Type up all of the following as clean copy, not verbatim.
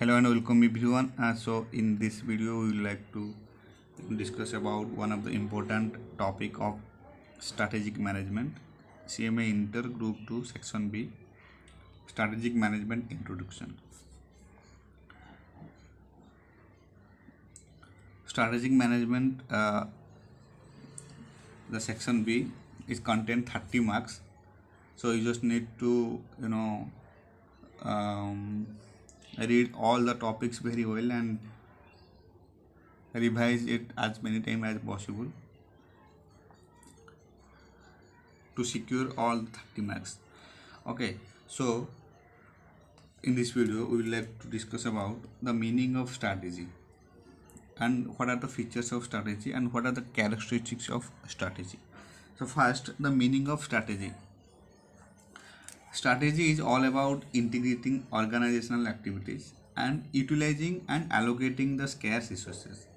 Hello and welcome everyone. So in this video we would like to discuss about one of the important topic of strategic management, CMA Inter Group 2 Section B, Strategic Management Introduction. Strategic management, the section B is contain 30 marks. So you just need to read all the topics very well and revise it as many times as possible to secure all 30 marks. Okay, so in this video we will like to discuss about the meaning of strategy and what are the features of strategy and what are the characteristics of strategy. So first, the meaning of strategy. Strategy is all about integrating organizational activities and utilizing and allocating the scarce resources.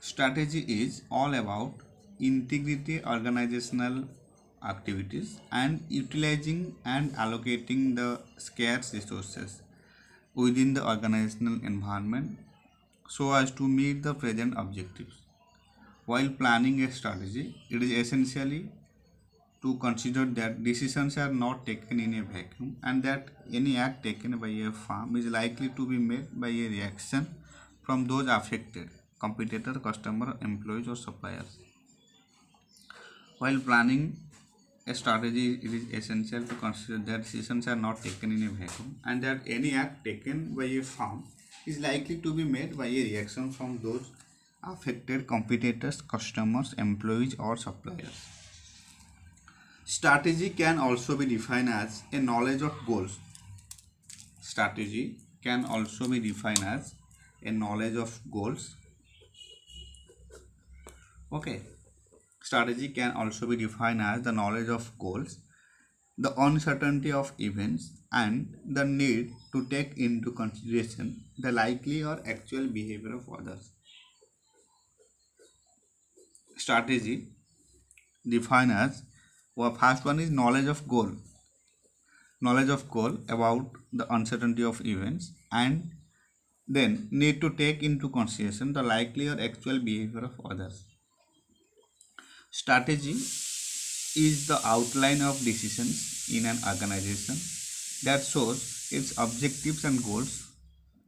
Strategy is all about integrity organizational activities and utilizing and allocating the scarce resources within the organizational environment so as to meet the present objectives. While planning a strategy, it is essentially to consider that decisions are not taken in a vacuum and that any act taken by a firm is likely to be made by a reaction from those affected, competitor, customer, employees or suppliers. While planning a strategy, it is essential to consider that decisions are not taken in a vacuum and that any act taken by a firm is likely to be made by a reaction from those affected, competitors, customers, employees or suppliers. Strategy can also be defined as a knowledge of goals. Strategy can also be defined as a knowledge of goals. Okay. Strategy can also be defined as the knowledge of goals, the uncertainty of events, and the need to take into consideration the likely or actual behavior of others. Strategy defined as, well, first one is knowledge of goal. Knowledge of goal about the uncertainty of events and then need to take into consideration the likely or actual behavior of others. Strategy is the outline of decisions in an organization that shows its objectives and goals,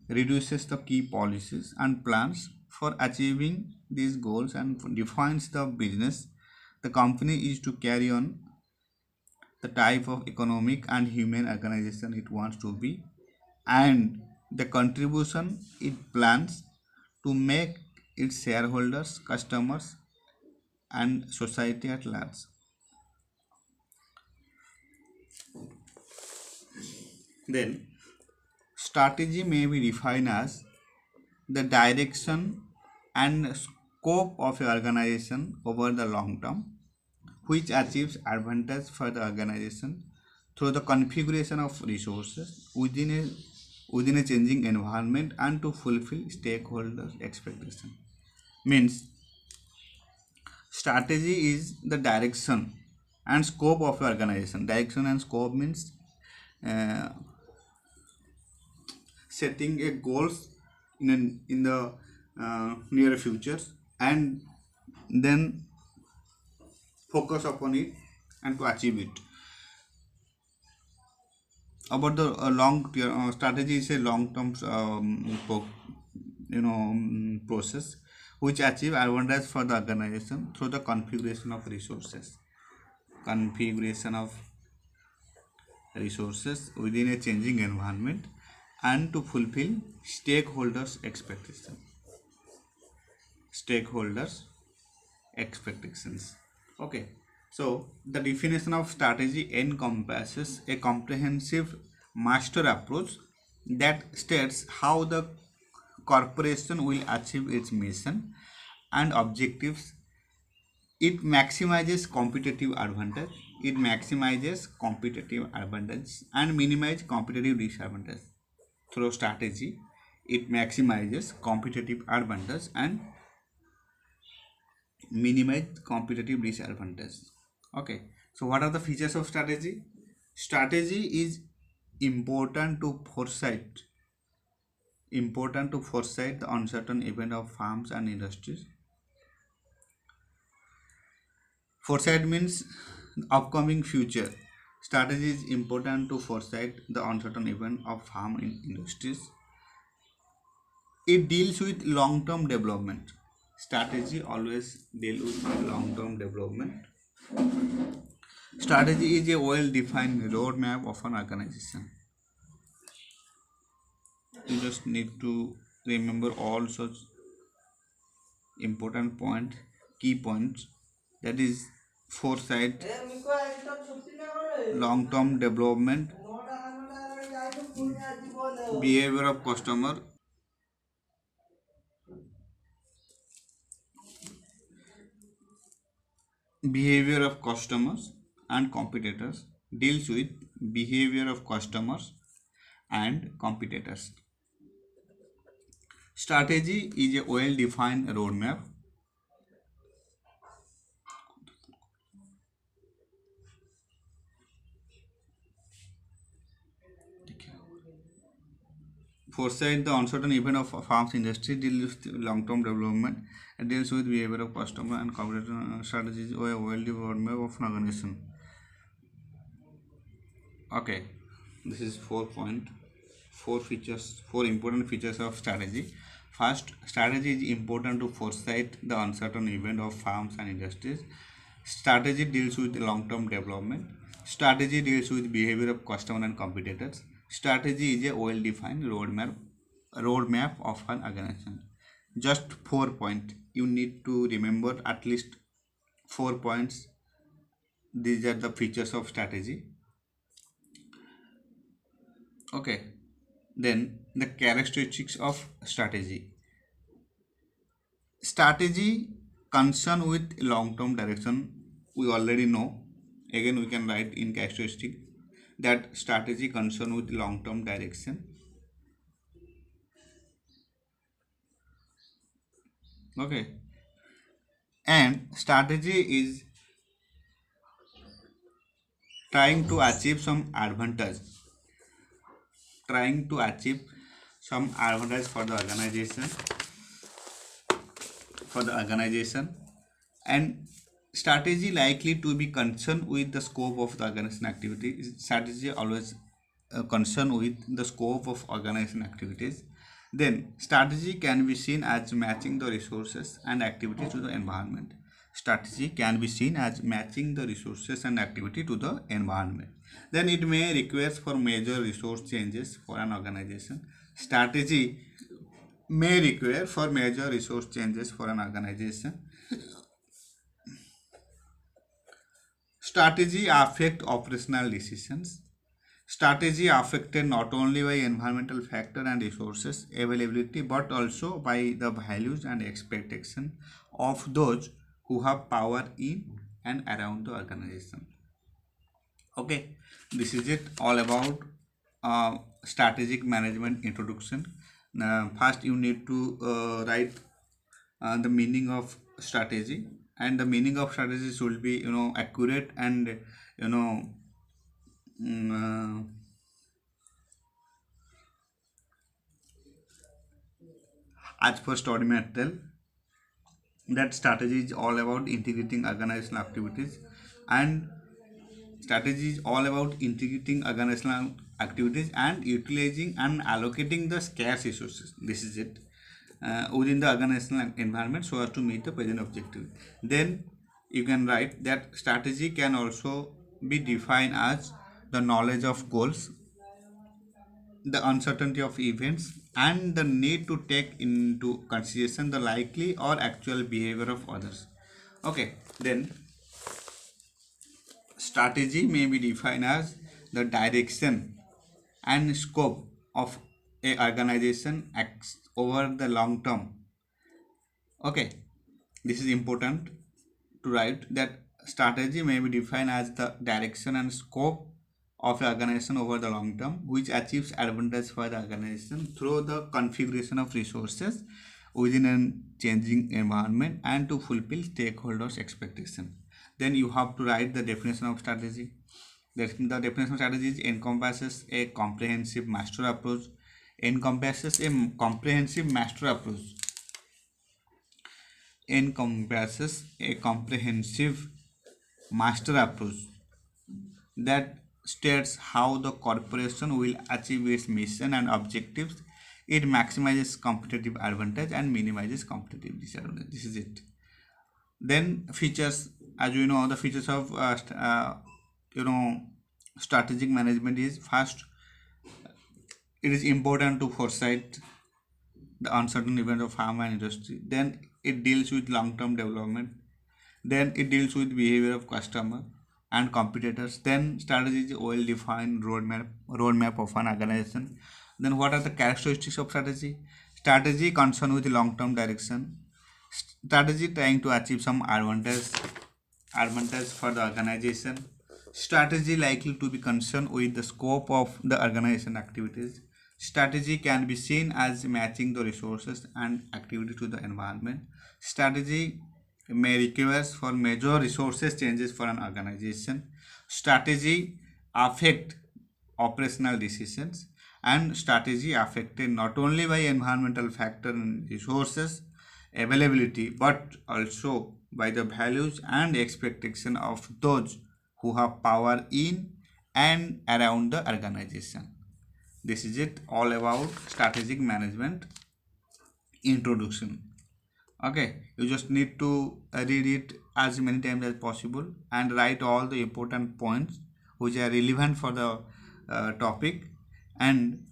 reduces the key policies and plans for achieving these goals, and defines the business the company is to carry on, the type of economic and human organization it wants to be, and the contribution it plans to make its shareholders, customers, and society at large. Then, strategy may be defined as the direction and scope of an organization over the long term, which achieves advantage for the organization through the configuration of resources within a changing environment and to fulfill stakeholders' expectation. Means strategy is the direction and scope of your organization. Direction and scope means uh, setting a goals in the near future and then focus upon it and to achieve it. About the long term strategy is a long term process which achieve advantage for the organization through the configuration of resources within a changing environment and to fulfill stakeholders expectations. Okay, so the definition of strategy encompasses a comprehensive master approach that states how the corporation will achieve its mission and objectives. It maximizes competitive advantage. And minimize competitive disadvantage. Through strategy, it maximizes competitive advantage and minimize competitive disadvantage. Okay, so what are the features of strategy? Strategy is important to foresight important to foresee the uncertain event of farms and industries. Foresight means upcoming future. Strategy is important to foresee the uncertain event of farm industries. It deals with long-term development. Strategy always deal with long-term development. Strategy is a well-defined roadmap of an organization. You just need to remember all such important points, key points. That is foresight, long-term development, behavior of customer, behavior of customers and competitors, deals with behavior of customers and competitors. Strategy is a well defined roadmap. Foresight, the uncertain event of farms industry, deals with long term development and deals with behavior of customer and competitor. Strategy is a well defined roadmap of an organization. Okay, this is 4 features, 4 important features of strategy. First, strategy is important to foresight the uncertain event of farms and industries. Strategy deals with long-term development. Strategy deals with behavior of customer and competitors. Strategy is a well-defined roadmap of an organization. Just 4 points. You need to remember at least 4 points. These are the features of strategy. Okay, then the characteristics of strategy. Strategy concern with long-term direction. We already know. Again, we can write in characteristic that strategy concern with long-term direction. Okay, and strategy is trying to achieve some advantage. Trying to achieve some advantage for the organization. And strategy likely to be concerned with the scope of the organization activity. Strategy always concerned with the scope of organization activities. Then strategy can be seen as matching the resources and activity to the environment. Strategy can be seen as matching the resources and activity to the environment. Then it may require for major resource changes for an organization. Strategy may require for major resource changes for an organization. Strategy affect operational decisions. Strategy affected not only by environmental factor and resources availability but also by the values and expectation of those who have power in and around the organization. Okay, this is it all about strategic management introduction. First, you need to write the meaning of strategy, and the meaning of strategy should be accurate and you know mm, as per study material, that strategy is all about integrating organizational activities, and strategy is all about integrating organizational activities and utilizing and allocating the scarce resources. This is it within the organizational environment so as to meet the present objective. Then you can write that strategy can also be defined as the knowledge of goals, the uncertainty of events, and the need to take into consideration the likely or actual behavior of others. Okay, then strategy may be defined as the direction and scope of a organization acts over the long term. Okay, this is important to write that strategy may be defined as the direction and scope of an organization over the long term, which achieves advantage for the organization through the configuration of resources within a changing environment and to fulfill stakeholders' expectation. Then you have to write the definition of strategy. The definition of strategy encompasses a comprehensive master approach encompasses a comprehensive master approach. Encompasses a comprehensive master approach that states how the corporation will achieve its mission and objectives. It maximizes competitive advantage and minimizes competitive disadvantage. This is it. Then features, as you know, the features of strategic management is: first, it is important to foresight the uncertain events of pharma industry. Then it deals with long-term development. Then it deals with behavior of customer and competitors. Then strategy is a well-defined roadmap of an organization. Then what are the characteristics of strategy? Strategy concerned with long-term direction. Strategy trying to achieve some advantage for the organization. Strategy likely to be concerned with the scope of the organization activities. Strategy can be seen as matching the resources and activity to the environment. Strategy may require for major resources changes for an organization. Strategy affect operational decisions, and strategy affected not only by environmental factor and resources availability, but also by the values and expectation of those who have power in and around the organization. This is it, all about strategic management introduction. Okay, you just need to read it as many times as possible and write all the important points which are relevant for the topic, and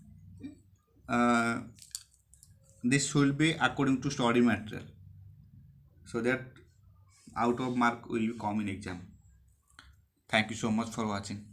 this should be according to study material, so that out of mark will come in exam. Thank you so much for watching.